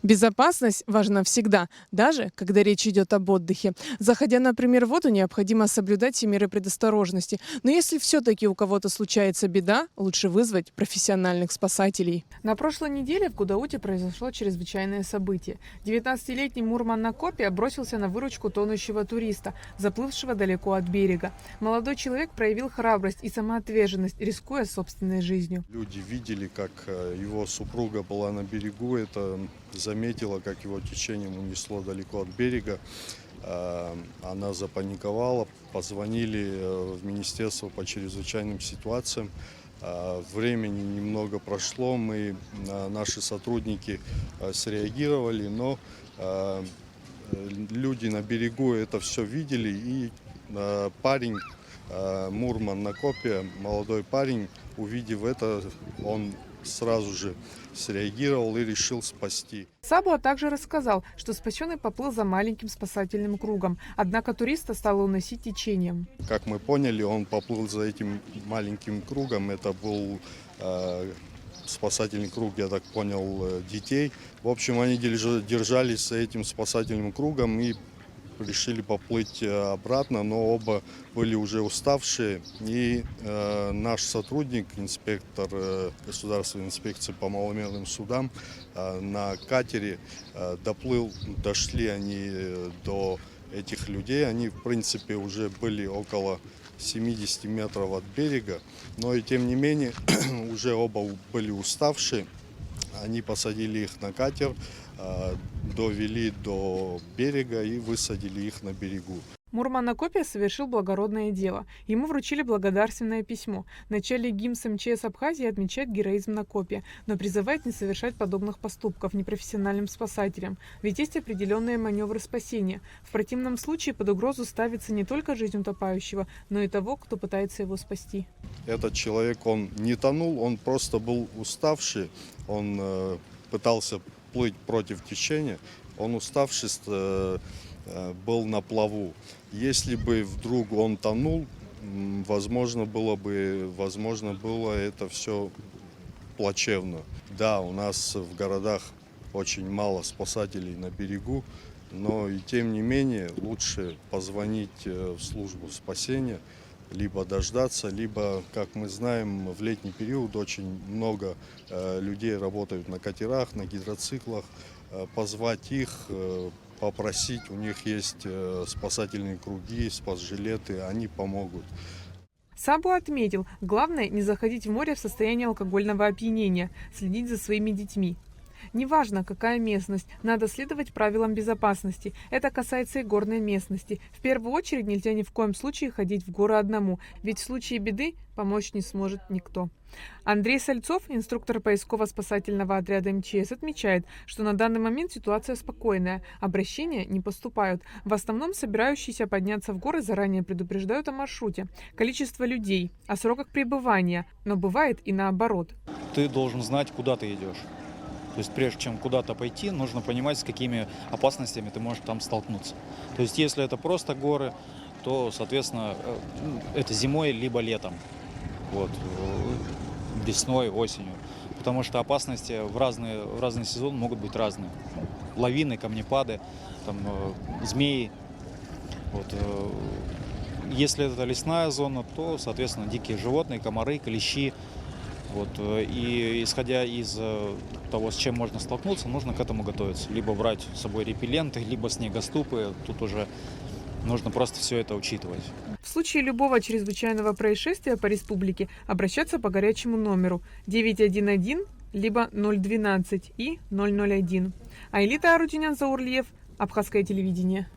Безопасность важна всегда, даже когда речь идет об отдыхе. Заходя, например, в воду, необходимо соблюдать все меры предосторожности. Но если все-таки у кого-то случается беда, лучше вызвать профессиональных спасателей. На прошлой неделе в Гудауте произошло чрезвычайное событие. 19-летний Мурман Накопия бросился на выручку тонущего туриста, заплывшего далеко от берега. Молодой человек проявил храбрость и самоотверженность, рискуя собственной жизнью. Люди видели, как его супруга была на берегу, это заметила, как его течением унесло далеко от берега. Она запаниковала, позвонили в Министерство по чрезвычайным ситуациям. Времени немного прошло, наши сотрудники среагировали, но люди на берегу это все видели, и парень, Мурман Накопия, молодой парень, увидев это, он сразу же среагировал и решил спасти. Сабуа также рассказал, что спасенный поплыл за маленьким спасательным кругом, однако туриста стало уносить течением. Как мы поняли, он поплыл за этим маленьким кругом. Это был спасательный круг, я так понял, детей. В общем, они держались за этим спасательным кругом и решили поплыть обратно, но оба были уже уставшие. И наш сотрудник, инспектор Государственной инспекции по маломерным судам, на катере дошли они до этих людей. Они, в принципе, уже были около 70 метров от берега, но и тем не менее уже оба были уставшие. Они посадили их на катер, довели до берега и высадили их на берегу. Мурман Накопия совершил благородное дело. Ему вручили благодарственное письмо. Начальник ГИМС МЧС Абхазии отмечает героизм Накопия, но призывает не совершать подобных поступков непрофессиональным спасателям, ведь есть определенные маневры спасения. В противном случае под угрозу ставится не только жизнь утопающего, но и того, кто пытается его спасти. Этот человек, он не тонул, он просто был уставший, он пытался плыть против течения, он уставший был на плаву. Если бы вдруг он тонул, возможно было это все плачевно. Да, у нас в городах очень мало спасателей на берегу, но и тем не менее лучше позвонить в службу спасения, либо дождаться, либо, как мы знаем, в летний период очень много людей работают на катерах, на гидроциклах, позвать их, попросить, у них есть спасательные круги, спас-жилеты, они помогут. Сабуа отметил, главное не заходить в море в состоянии алкогольного опьянения, следить за своими детьми. Неважно, какая местность, надо следовать правилам безопасности. Это касается и горной местности. В первую очередь нельзя ни в коем случае ходить в горы одному, ведь в случае беды помочь не сможет никто. Андрей Сальцов, инструктор поисково-спасательного отряда МЧС, отмечает, что на данный момент ситуация спокойная, обращения не поступают. В основном собирающиеся подняться в горы заранее предупреждают о маршруте, количество людей, о сроках пребывания, но бывает и наоборот. Ты должен знать, куда ты идешь. То есть прежде чем куда-то пойти, нужно понимать, с какими опасностями ты можешь там столкнуться. То есть если это просто горы, то, соответственно, это зимой либо летом, вот, весной, осенью. Потому что опасности в разный сезон могут быть разные. Лавины, камнепады, там, змеи. Вот. Если это лесная зона, то, соответственно, дикие животные, комары, клещи. Вот, и исходя из того, с чем можно столкнуться, нужно к этому готовиться. Либо брать с собой репелленты, либо снегоступы. Тут уже нужно просто все это учитывать. В случае любого чрезвычайного происшествия по республике обращаться по горячему номеру 911 либо 012 и 001. Айлита Арутюнян, Заурлиев, Абхазское телевидение.